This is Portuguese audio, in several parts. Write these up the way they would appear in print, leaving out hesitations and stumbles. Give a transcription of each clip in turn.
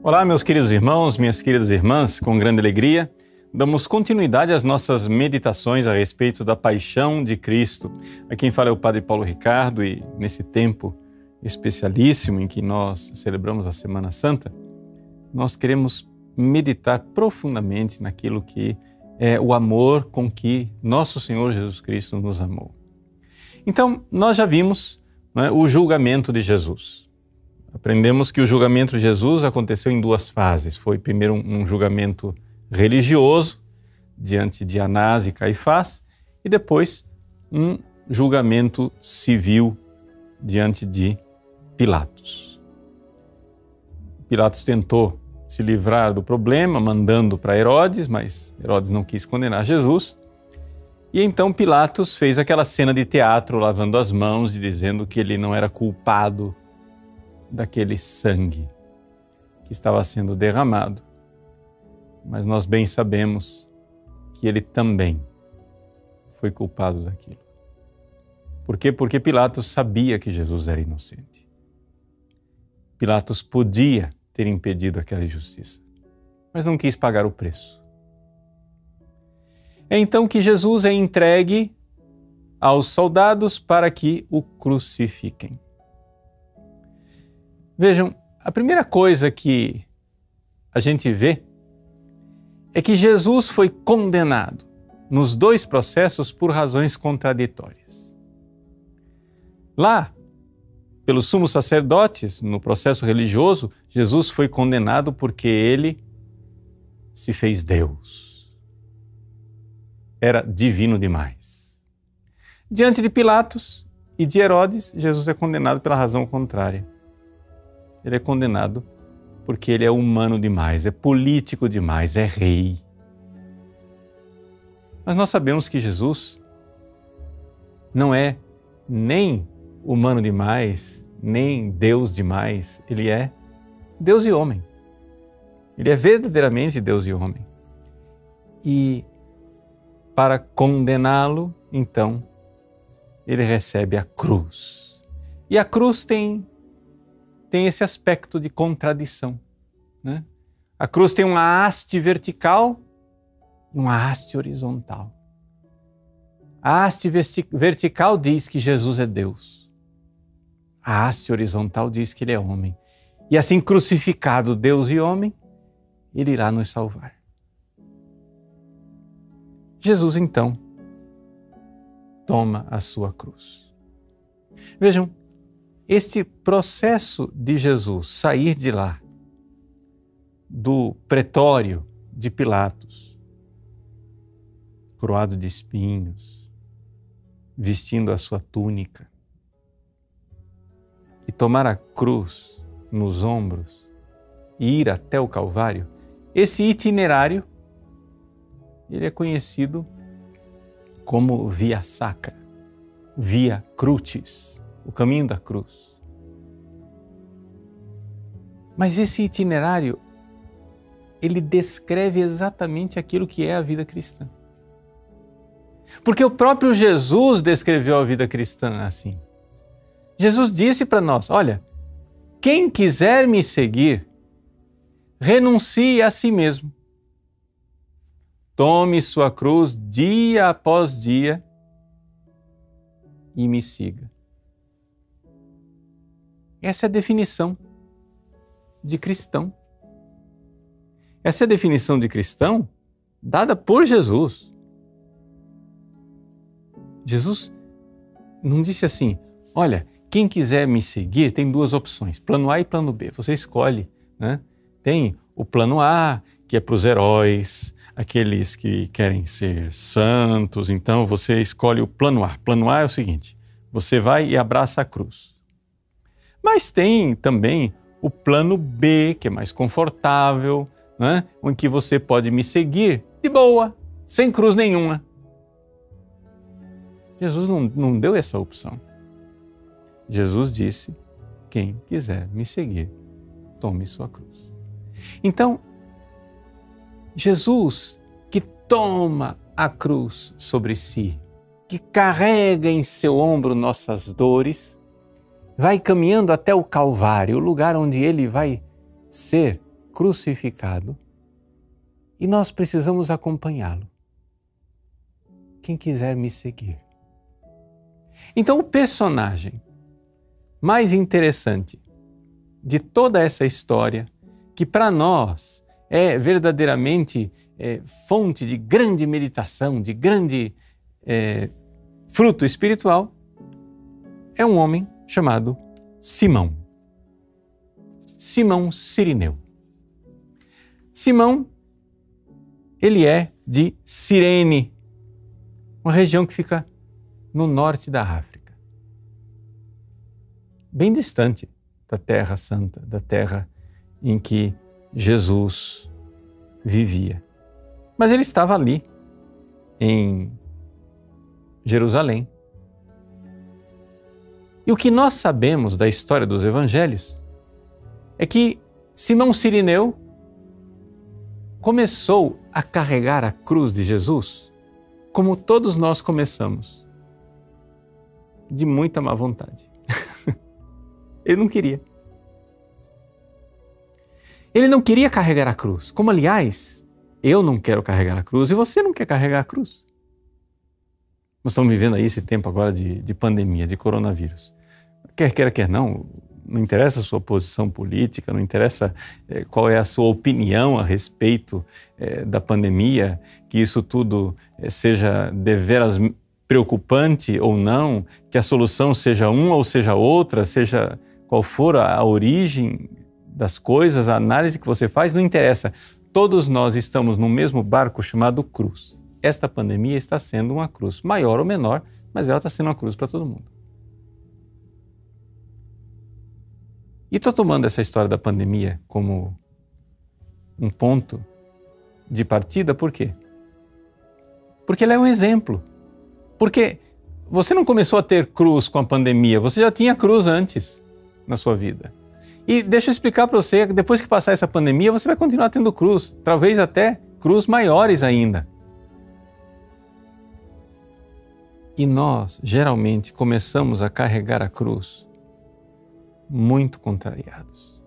Olá, meus queridos irmãos, minhas queridas irmãs, com grande alegria, damos continuidade às nossas meditações a respeito da paixão de Cristo. Aqui quem fala é o Padre Paulo Ricardo e nesse tempo especialíssimo em que nós celebramos a Semana Santa, nós queremos meditar profundamente naquilo que é o amor com que nosso Senhor Jesus Cristo nos amou. Então, nós já vimos, o julgamento de Jesus. Aprendemos que o julgamento de Jesus aconteceu em duas fases. Foi primeiro um julgamento religioso, diante de Anás e Caifás, e depois um julgamento civil diante de Pilatos. Pilatos tentou se livrar do problema, mandando para Herodes, mas Herodes não quis condenar Jesus. E então Pilatos fez aquela cena de teatro, lavando as mãos e dizendo que ele não era culpado daquele sangue que estava sendo derramado. Mas nós bem sabemos que ele também foi culpado daquilo. Por quê? Porque Pilatos sabia que Jesus era inocente. Pilatos podia ter impedido aquela injustiça, mas não quis pagar o preço. É então que Jesus é entregue aos soldados para que o crucifiquem. Vejam, a primeira coisa que a gente vê é que Jesus foi condenado nos dois processos por razões contraditórias. Lá, pelos sumos sacerdotes, no processo religioso, Jesus foi condenado porque ele se fez Deus. Era divino demais. Diante de Pilatos e de Herodes, Jesus é condenado pela razão contrária. Ele é condenado porque ele é humano demais, é político demais, é rei. Mas nós sabemos que Jesus não é nem humano demais, nem Deus demais. Ele é Deus e homem. Ele é verdadeiramente Deus e homem. E para condená-lo, então, ele recebe a cruz. E a cruz tem esse aspecto de contradição, né? A cruz tem uma haste vertical e uma haste horizontal. A haste vertical diz que Jesus é Deus. A haste horizontal diz que ele é homem. E assim, crucificado Deus e homem, ele irá nos salvar. Jesus, então, toma a sua cruz. Vejam, este processo de Jesus sair de lá, do pretório de Pilatos, coroado de espinhos, vestindo a sua túnica, e tomar a cruz nos ombros e ir até o Calvário, esse itinerário, ele é conhecido como Via Sacra, Via Crucis, o caminho da cruz. Mas esse itinerário, ele descreve exatamente aquilo que é a vida cristã. Porque o próprio Jesus descreveu a vida cristã assim. Jesus disse para nós, olha, quem quiser me seguir, renuncie a si mesmo. Tome sua cruz dia após dia e me siga. Essa é a definição de cristão. Essa é a definição de cristão dada por Jesus. Jesus não disse assim, olha, quem quiser me seguir tem duas opções, plano A e plano B. Você escolhe, né? Tem o plano A, que é para os heróis, aqueles que querem ser santos. Então você escolhe o plano A. Plano A é o seguinte, você vai e abraça a cruz. Mas tem também o plano B, que é mais confortável, né? Em que você pode me seguir de boa, sem cruz nenhuma. Jesus não deu essa opção. Jesus disse, quem quiser me seguir, tome sua cruz. Então, Jesus, que toma a cruz sobre si, que carrega em seu ombro nossas dores, vai caminhando até o Calvário, o lugar onde ele vai ser crucificado e nós precisamos acompanhá-lo. Quem quiser me seguir. Então, o personagem mais interessante de toda essa história, que para nós é verdadeiramente fonte de grande meditação, de grande fruto espiritual, é um homem chamado Simão. Simão Cirineu. Simão, ele é de Cirene, uma região que fica no norte da África, bem distante da Terra Santa, da terra em que Jesus vivia. Mas ele estava ali, em Jerusalém. E o que nós sabemos da história dos evangelhos é que Simão Cirineu começou a carregar a cruz de Jesus como todos nós começamos, de muita má vontade. Ele não queria. Ele não queria carregar a cruz, como aliás, eu não quero carregar a cruz e você não quer carregar a cruz. Nós estamos vivendo aí esse tempo agora de pandemia, de coronavírus. Quer queira, quer não interessa a sua posição política, não interessa qual é a sua opinião a respeito da pandemia, que isso tudo seja deveras preocupante ou não, que a solução seja uma ou seja outra, seja qual for a origem das coisas, a análise que você faz, não interessa. Todos nós estamos no mesmo barco chamado cruz. Esta pandemia está sendo uma cruz, maior ou menor, mas ela está sendo uma cruz para todo mundo. E estou tomando essa história da pandemia como um ponto de partida, por quê? Porque ela é um exemplo. Porque você não começou a ter cruz com a pandemia, você já tinha cruz antes na sua vida. E deixa eu explicar para você, que depois que passar essa pandemia, você vai continuar tendo cruz, talvez até cruz maiores ainda. E nós, geralmente, começamos a carregar a cruz muito contrariados.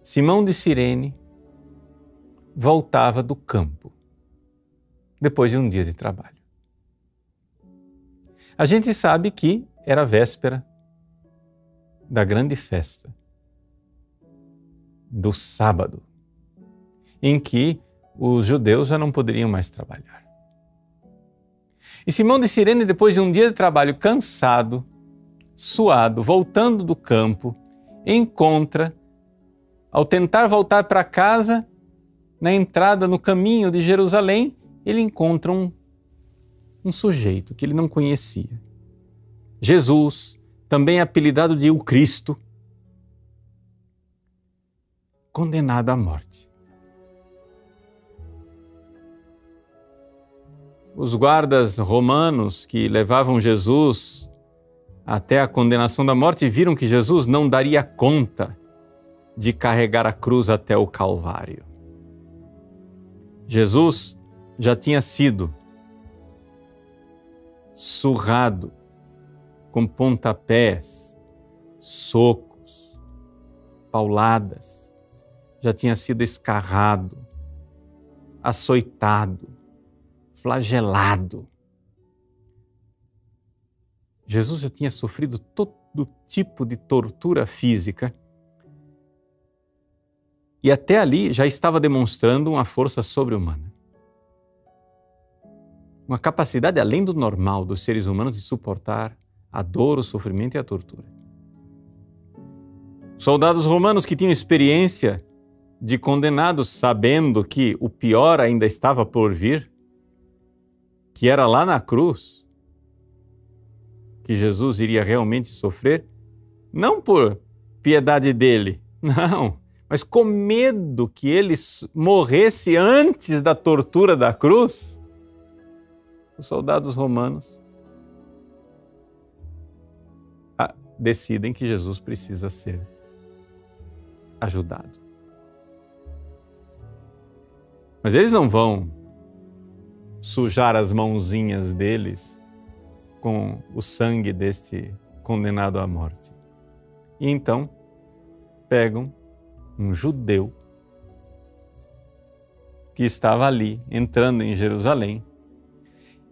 Simão de Cirene voltava do campo depois de um dia de trabalho. A gente sabe que era véspera da grande festa do sábado, em que os judeus já não poderiam mais trabalhar. E Simão de Cirene, depois de um dia de trabalho cansado, suado, voltando do campo, encontra, ao tentar voltar para casa, na entrada, no caminho de Jerusalém, ele encontra um sujeito que ele não conhecia. Jesus, também apelidado de o Cristo, condenado à morte. Os guardas romanos que levavam Jesus até a condenação da morte viram que Jesus não daria conta de carregar a cruz até o Calvário. Jesus já tinha sido surrado com pontapés, socos, pauladas, já tinha sido escarrado, açoitado, flagelado. Jesus já tinha sofrido todo tipo de tortura física e até ali já estava demonstrando uma força sobre-humana. Uma capacidade além do normal dos seres humanos de suportar a dor, o sofrimento e a tortura. Soldados romanos que tinham experiência de condenados, sabendo que o pior ainda estava por vir, que era lá na cruz, que Jesus iria realmente sofrer, não por piedade dele, não, mas com medo que ele morresse antes da tortura da cruz, os soldados romanos decidem que Jesus precisa ser ajudado. Mas eles não vão sujar as mãozinhas deles com o sangue deste condenado à morte. E então, pegam um judeu que estava ali, entrando em Jerusalém,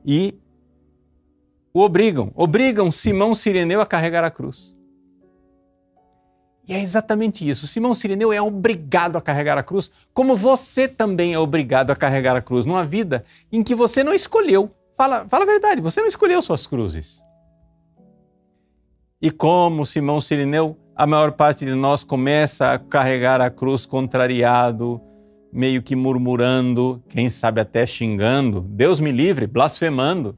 e o obrigam Simão Cireneu a carregar a cruz. E é exatamente isso. Simão Cireneu é obrigado a carregar a cruz, como você também é obrigado a carregar a cruz, numa vida em que você não escolheu. Fala a verdade, você não escolheu suas cruzes. E como Simão Cireneu, a maior parte de nós começa a carregar a cruz contrariado, meio que murmurando, quem sabe até xingando, Deus me livre, blasfemando.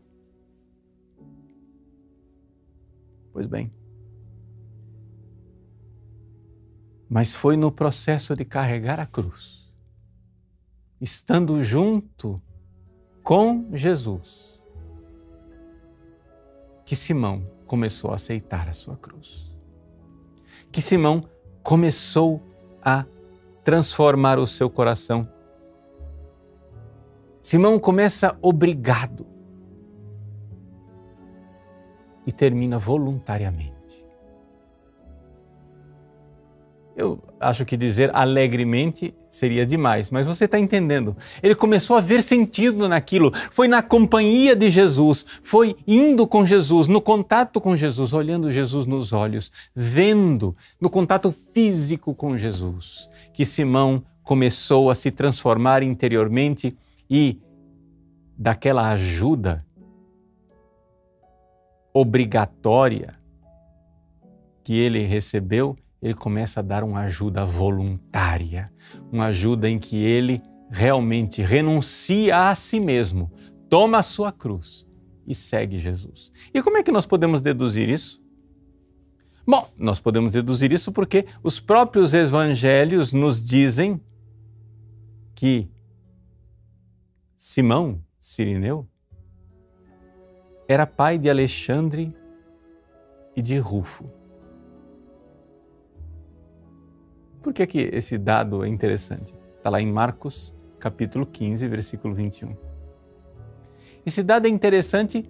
Pois bem, mas foi no processo de carregar a cruz, estando junto com Jesus, que Simão começou a aceitar a sua cruz. Que Simão começou a transformar o seu coração. Simão começa obrigado e termina voluntariamente. Eu acho que dizer alegremente seria demais, mas você está entendendo. Ele começou a ver sentido naquilo, foi na companhia de Jesus, foi indo com Jesus, no contato com Jesus, olhando Jesus nos olhos, vendo, no contato físico com Jesus, que Simão começou a se transformar interiormente e daquela ajuda obrigatória que ele recebeu, ele começa a dar uma ajuda voluntária, uma ajuda em que ele realmente renuncia a si mesmo, toma a sua cruz e segue Jesus. E como é que nós podemos deduzir isso? Bom, nós podemos deduzir isso porque os próprios evangelhos nos dizem que Simão Cireneu era pai de Alexandre e de Rufo. Por que esse dado é interessante? Está lá em Marcos, capítulo 15, versículo 21. Esse dado é interessante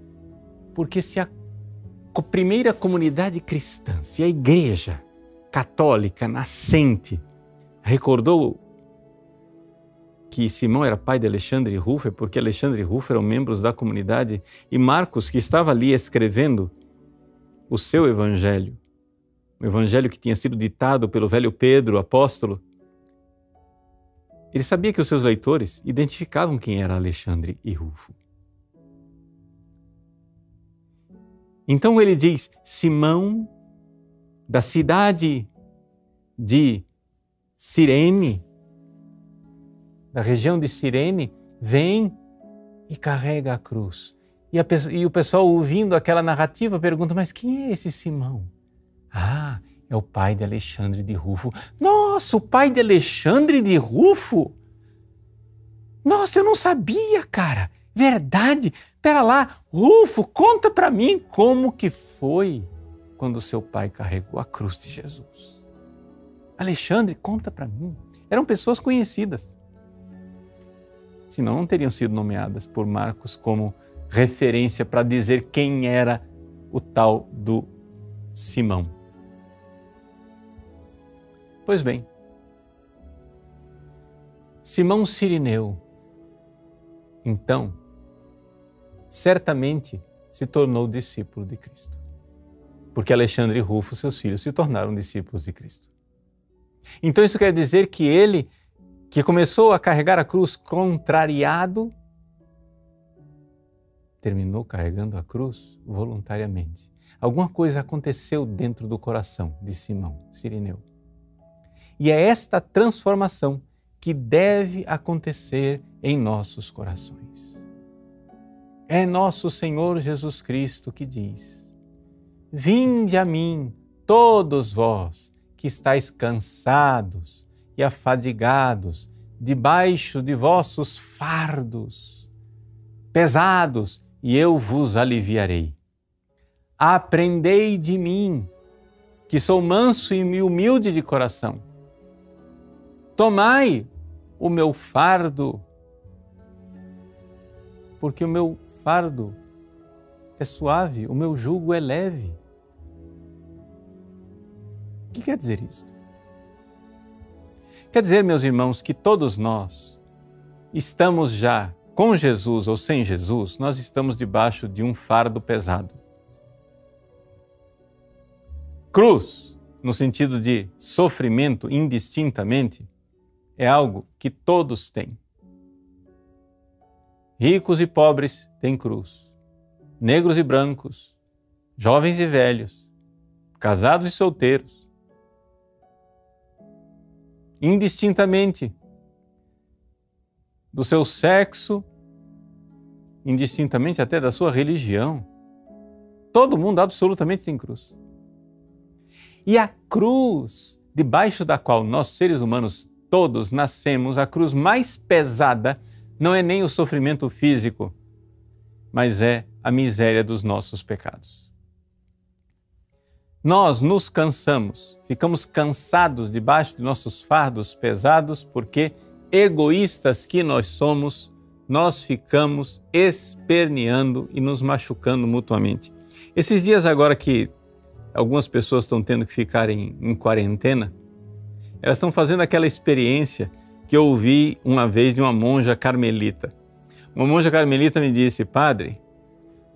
porque se a primeira comunidade cristã, se a igreja católica nascente recordou que Simão era pai de Alexandre e Rufo, é porque Alexandre e Rufo eram membros da comunidade, e Marcos, que estava ali escrevendo o seu evangelho, o evangelho que tinha sido ditado pelo velho Pedro, apóstolo, ele sabia que os seus leitores identificavam quem era Alexandre e Rufo. Então ele diz, Simão, da cidade de Cirene, da região de Cirene, vem e carrega a cruz. E o pessoal, ouvindo aquela narrativa, pergunta, mas quem é esse Simão? Ah, é o pai de Alexandre de Rufo. Nossa, o pai de Alexandre de Rufo? Nossa, eu não sabia, cara. Verdade. Pera lá, Rufo, conta para mim como que foi quando seu pai carregou a cruz de Jesus. Alexandre, conta para mim. Eram pessoas conhecidas. Senão não teriam sido nomeadas por Marcos como referência para dizer quem era o tal do Simão. Pois bem, Simão Cireneu, então, certamente se tornou discípulo de Cristo, porque Alexandre e Rufo, seus filhos, se tornaram discípulos de Cristo. Então isso quer dizer que ele, que começou a carregar a cruz contrariado, terminou carregando a cruz voluntariamente. Alguma coisa aconteceu dentro do coração de Simão Cireneu. E é esta transformação que deve acontecer em nossos corações. É nosso Senhor Jesus Cristo que diz, vinde a mim, todos vós que estáis cansados e afadigados, debaixo de vossos fardos pesados, e eu vos aliviarei. Aprendei de mim, que sou manso e humilde de coração. Tomai o meu fardo, porque o meu fardo é suave, o meu jugo é leve. O que quer dizer isso? Quer dizer, meus irmãos, que todos nós estamos já, com Jesus ou sem Jesus, nós estamos debaixo de um fardo pesado. Cruz, no sentido de sofrimento indistintamente, é algo que todos têm. Ricos e pobres têm cruz. Negros e brancos, jovens e velhos, casados e solteiros. Indistintamente do seu sexo, indistintamente até da sua religião, todo mundo absolutamente tem cruz. E a cruz, debaixo da qual nós, seres humanos, todos nascemos, a cruz mais pesada não é nem o sofrimento físico, mas é a miséria dos nossos pecados. Nós nos cansamos, ficamos cansados debaixo de nossos fardos pesados, porque, egoístas que nós somos, nós ficamos esperneando e nos machucando mutuamente. Esses dias agora que algumas pessoas estão tendo que ficar em quarentena, elas estão fazendo aquela experiência que eu ouvi uma vez de uma monja carmelita. Uma monja carmelita me disse: padre,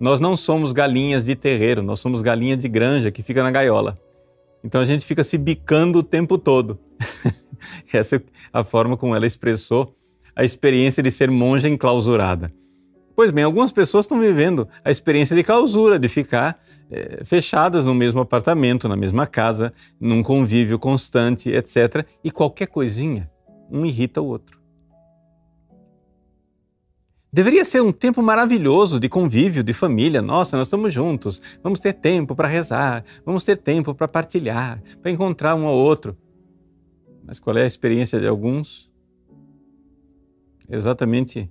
nós não somos galinhas de terreiro, nós somos galinha de granja que fica na gaiola. Então a gente fica se bicando o tempo todo. Essa é a forma como ela expressou a experiência de ser monja enclausurada. Pois bem, algumas pessoas estão vivendo a experiência de clausura, de ficar fechadas no mesmo apartamento, na mesma casa, num convívio constante, etc. E qualquer coisinha, um irrita o outro. Deveria ser um tempo maravilhoso de convívio, de família. Nossa, nós estamos juntos, vamos ter tempo para rezar, vamos ter tempo para partilhar, para encontrar um ao outro. Mas qual é a experiência de alguns? Exatamente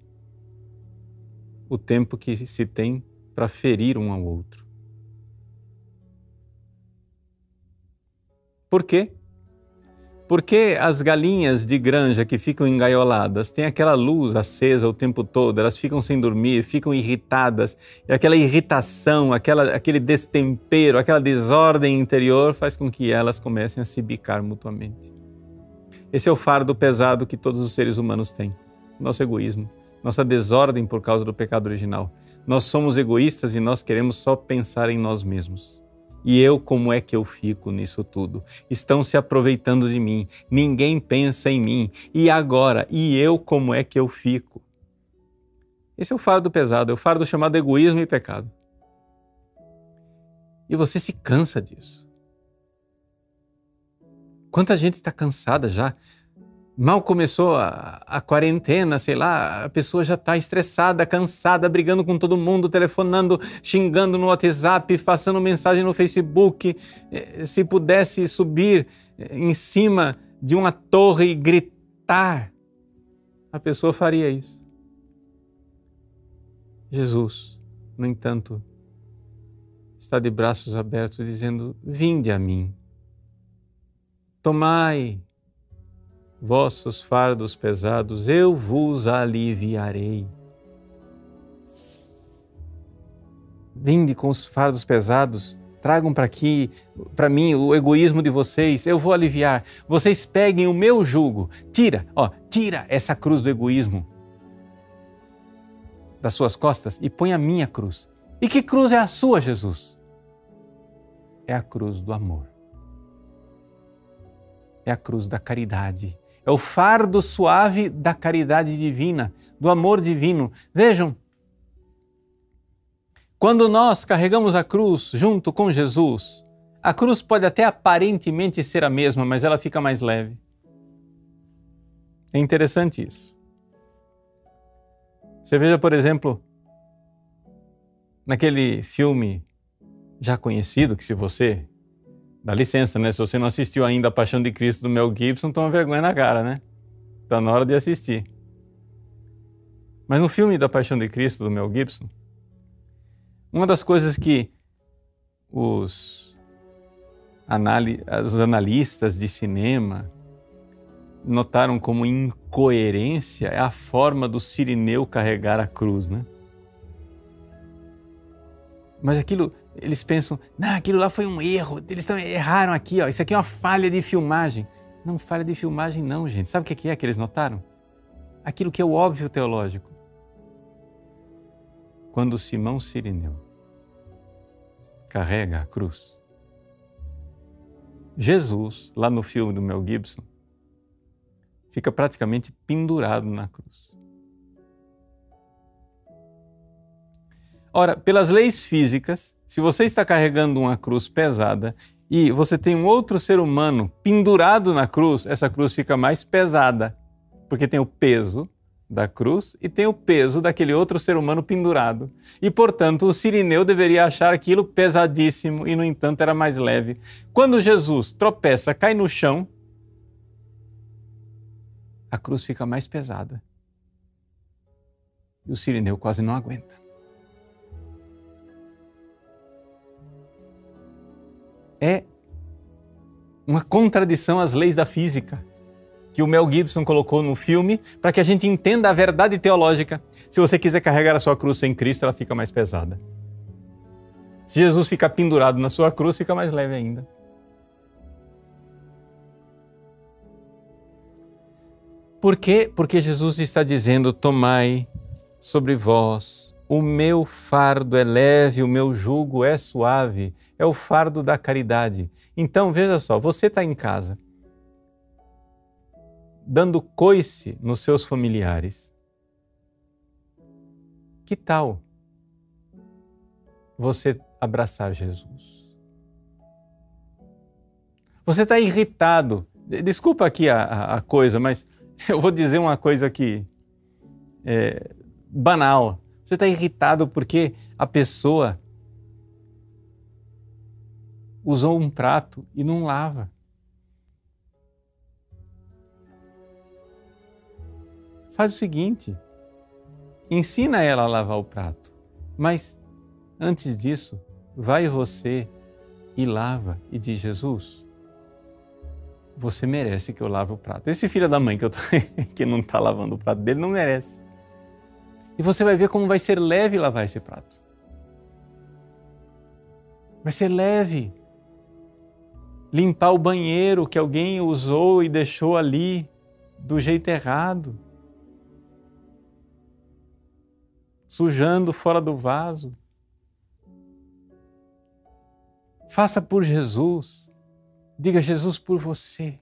o tempo que se tem para ferir um ao outro. Por quê? Porque as galinhas de granja que ficam engaioladas têm aquela luz acesa o tempo todo, elas ficam sem dormir, ficam irritadas, e aquela irritação, aquele destempero, aquela desordem interior faz com que elas comecem a se bicar mutuamente. Esse é o fardo pesado que todos os seres humanos têm. Nosso egoísmo, nossa desordem por causa do pecado original. Nós somos egoístas e nós queremos só pensar em nós mesmos. E eu, como é que eu fico nisso tudo? Estão se aproveitando de mim, ninguém pensa em mim. E agora? E eu, como é que eu fico? Esse é o fardo pesado, é o fardo chamado egoísmo e pecado. E você se cansa disso. Quanta gente está cansada já? Mal começou a quarentena, sei lá, a pessoa já está estressada, cansada, brigando com todo mundo, telefonando, xingando no WhatsApp, passando mensagem no Facebook. Se pudesse subir em cima de uma torre e gritar, a pessoa faria isso. Jesus, no entanto, está de braços abertos dizendo: vinde a mim, tomai vossos fardos pesados, eu vos aliviarei. Vinde com os fardos pesados, tragam para aqui, para mim, o egoísmo de vocês, eu vou aliviar. Vocês peguem o meu jugo, tira essa cruz do egoísmo das suas costas e põe a minha cruz. E que cruz é a sua, Jesus? É a cruz do amor. É a cruz da caridade. É o fardo suave da caridade divina, do amor divino. Vejam, quando nós carregamos a cruz junto com Jesus, a cruz pode até aparentemente ser a mesma, mas ela fica mais leve. É interessante isso. Você veja, por exemplo, naquele filme já conhecido, que se você... Dá licença, né? Se você não assistiu ainda A Paixão de Cristo do Mel Gibson, toma vergonha na cara, né? Tá na hora de assistir. Mas no filme da Paixão de Cristo do Mel Gibson, uma das coisas que os analistas de cinema notaram como incoerência é a forma do Cirineu carregar a cruz, né? Mas aquilo, eles pensam, não, aquilo lá foi um erro, eles erraram aqui, ó, isso aqui é uma falha de filmagem. Não falha de filmagem não, gente. Sabe o que é que eles notaram? Aquilo que é o óbvio teológico. Quando Simão Cirineu carrega a cruz, Jesus, lá no filme do Mel Gibson, fica praticamente pendurado na cruz. Ora, pelas leis físicas, se você está carregando uma cruz pesada e você tem um outro ser humano pendurado na cruz, essa cruz fica mais pesada, porque tem o peso da cruz e tem o peso daquele outro ser humano pendurado. E, portanto, o Cirineu deveria achar aquilo pesadíssimo e, no entanto, era mais leve. Quando Jesus tropeça, cai no chão, a cruz fica mais pesada. E o Cirineu quase não aguenta. É uma contradição às leis da física que o Mel Gibson colocou no filme para que a gente entenda a verdade teológica. Se você quiser carregar a sua cruz sem Cristo, ela fica mais pesada. Se Jesus ficar pendurado na sua cruz, fica mais leve ainda. Por quê? Porque Jesus está dizendo: tomai sobre vós, o meu fardo é leve, o meu jugo é suave. É o fardo da caridade. Então, veja só, você está em casa, dando coice nos seus familiares. Que tal você abraçar Jesus? Você está irritado. Desculpa aqui a coisa, mas eu vou dizer uma coisa aqui banal. Você está irritado porque a pessoa usou um prato e não lava. Faz o seguinte, ensina ela a lavar o prato, mas antes disso, vai você e lava e diz: Jesus, você merece que eu lave o prato. Esse filho da mãe que não está lavando o prato dele não merece. E você vai ver como vai ser leve lavar esse prato. Vai ser leve. Limpar o banheiro que alguém usou e deixou ali do jeito errado. Sujando fora do vaso. Faça por Jesus. Diga: Jesus, por você.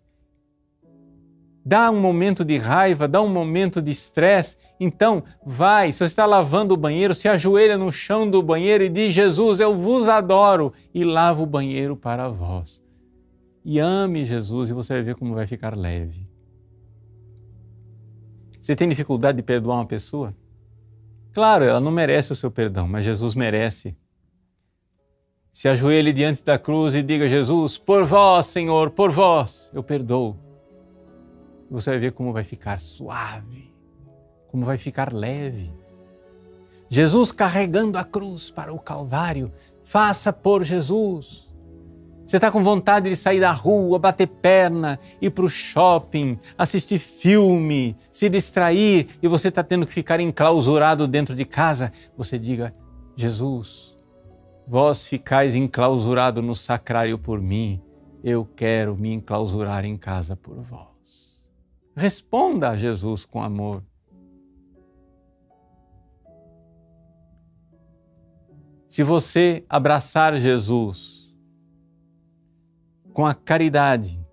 Dá um momento de raiva, dá um momento de estresse. Então, vai, se você está lavando o banheiro, se ajoelha no chão do banheiro e diz: Jesus, eu vos adoro. E lava o banheiro para vós. E ame Jesus e você vai ver como vai ficar leve. Você tem dificuldade de perdoar uma pessoa? Claro, ela não merece o seu perdão, mas Jesus merece. Se ajoelhe diante da cruz e diga: Jesus, por vós, Senhor, por vós, eu perdoo. Você vai ver como vai ficar suave, como vai ficar leve. Jesus carregando a cruz para o Calvário, faça por Jesus. Você está com vontade de sair da rua, bater perna, ir para o shopping, assistir filme, se distrair e você está tendo que ficar enclausurado dentro de casa. Você diga: Jesus, vós ficais enclausurado no sacrário por mim, eu quero me enclausurar em casa por vós. Responda a Jesus com amor. Se você abraçar Jesus com a caridade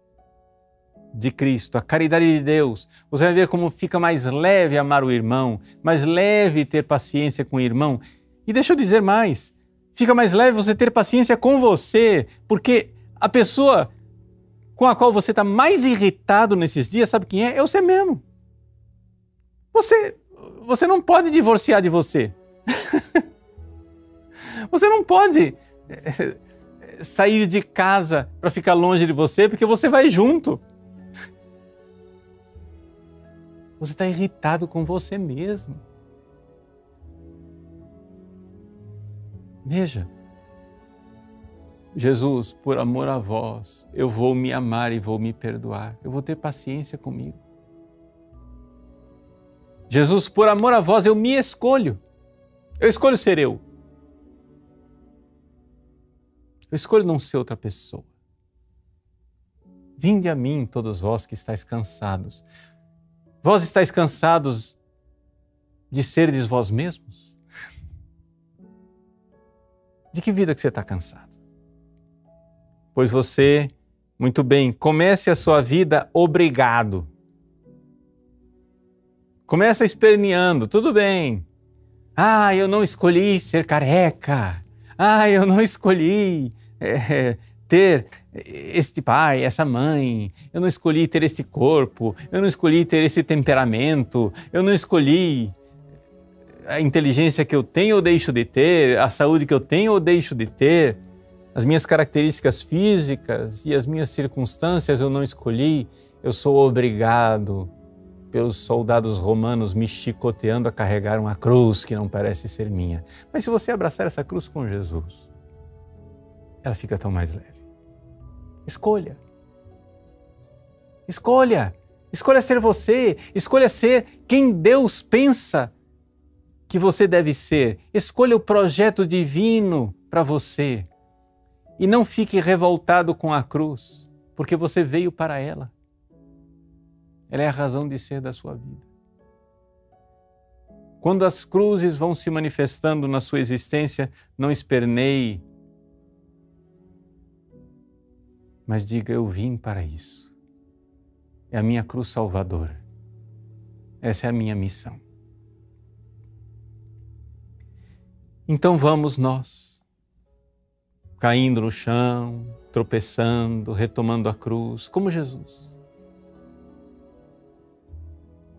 de Cristo, a caridade de Deus, você vai ver como fica mais leve amar o irmão, mais leve ter paciência com o irmão. E deixa eu dizer mais, fica mais leve você ter paciência com você, porque a pessoa com a qual você está mais irritado nesses dias, sabe quem é? É você mesmo. Você não pode divorciar de você. Você não pode sair de casa para ficar longe de você, porque você vai junto. Você está irritado com você mesmo. Veja, Jesus, por amor a vós, eu vou me amar e vou me perdoar. Eu vou ter paciência comigo. Jesus, por amor a vós, eu me escolho. Eu escolho ser eu. Eu escolho não ser outra pessoa. Vinde a mim, todos vós que estáis cansados. Vós estáis cansados de serdes vós mesmos? De que vida que você está cansado? Pois você, muito bem, comece a sua vida obrigado. Começa esperneando, tudo bem. Eu não escolhi ser careca. Eu não escolhi ter este pai, essa mãe. Eu não escolhi ter esse corpo. Eu não escolhi ter esse temperamento. Eu não escolhi a inteligência que eu tenho ou deixo de ter, a saúde que eu tenho ou deixo de ter, as minhas características físicas e as minhas circunstâncias eu não escolhi. Eu sou obrigado pelos soldados romanos me chicoteando a carregar uma cruz que não parece ser minha. Mas se você abraçar essa cruz com Jesus, ela fica tão mais leve. Escolha. Escolha. Escolha ser você. Escolha ser quem Deus pensa que você deve ser. Escolha o projeto divino para você. E não fique revoltado com a cruz, porque você veio para ela. Ela é a razão de ser da sua vida. Quando as cruzes vão se manifestando na sua existência, não esperneie, mas diga: eu vim para isso. É a minha cruz salvadora. Essa é a minha missão. Então vamos nós, caindo no chão, tropeçando, retomando a cruz, como Jesus.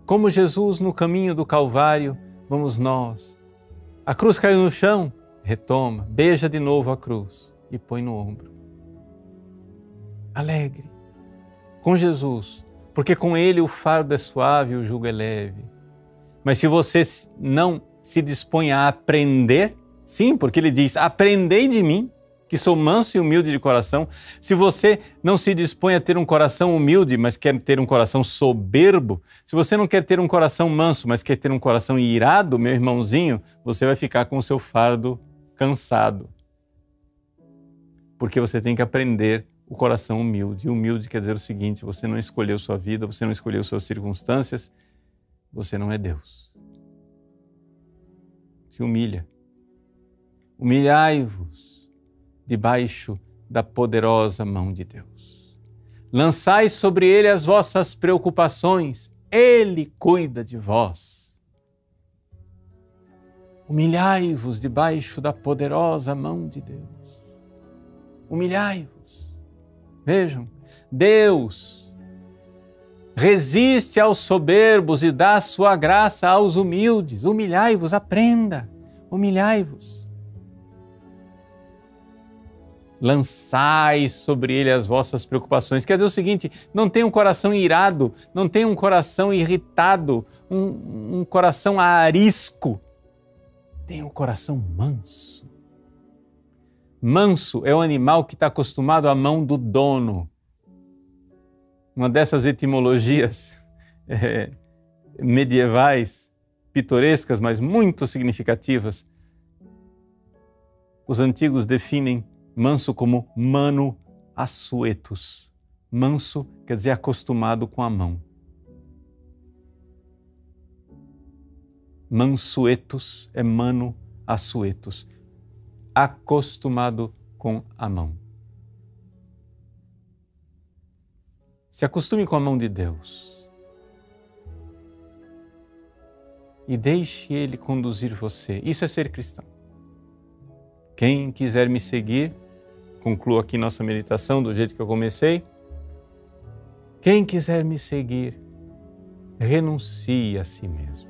Como Jesus no caminho do Calvário, vamos nós. A cruz caiu no chão, retoma, beija de novo a cruz e põe no ombro. Alegre, com Jesus, porque com Ele o fardo é suave e o jugo é leve. Mas se você não se dispõe a aprender, sim, porque Ele diz: aprendei de mim, que sou manso e humilde de coração. Se você não se dispõe a ter um coração humilde, mas quer ter um coração soberbo, se você não quer ter um coração manso, mas quer ter um coração irado, meu irmãozinho, você vai ficar com o seu fardo cansado. Porque você tem que aprender o coração humilde. E humilde quer dizer o seguinte: você não escolheu sua vida, você não escolheu suas circunstâncias, você não é Deus. Se humilha. Humilhai-vos debaixo da poderosa mão de Deus. Lançai sobre Ele as vossas preocupações, Ele cuida de vós. Humilhai-vos debaixo da poderosa mão de Deus. Humilhai-vos. Vejam, Deus resiste aos soberbos e dá sua graça aos humildes. Humilhai-vos, aprenda. Humilhai-vos. Lançai sobre Ele as vossas preocupações. Quer dizer o seguinte: não tenha um coração irado, não tenha um coração irritado, um coração arisco. Tenha um coração manso. Manso é o animal que está acostumado à mão do dono. Uma dessas etimologias medievais, pitorescas, mas muito significativas. Os antigos definem manso como mano assuetus. Manso quer dizer acostumado com a mão. Mansuetus é mano assuetus. Acostumado com a mão. Se acostume com a mão de Deus. E deixe Ele conduzir você. Isso é ser cristão. Quem quiser me seguir, concluo aqui nossa meditação do jeito que eu comecei. Quem quiser me seguir, renuncie a si mesmo.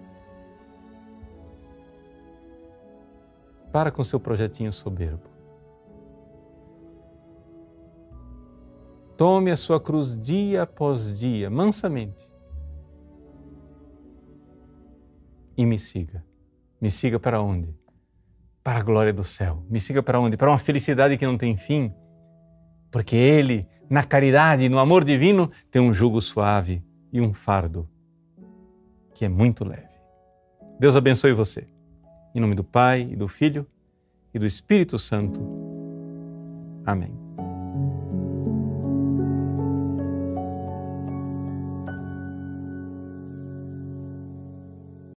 Para com seu projetinho soberbo. Tome a sua cruz dia após dia, mansamente. E me siga. Me siga para onde? Para a glória do céu. Me siga para onde? Para uma felicidade que não tem fim. Porque Ele, na caridade e no amor divino, tem um jugo suave e um fardo que é muito leve. Deus abençoe você. Em nome do Pai, e do Filho, e do Espírito Santo. Amém.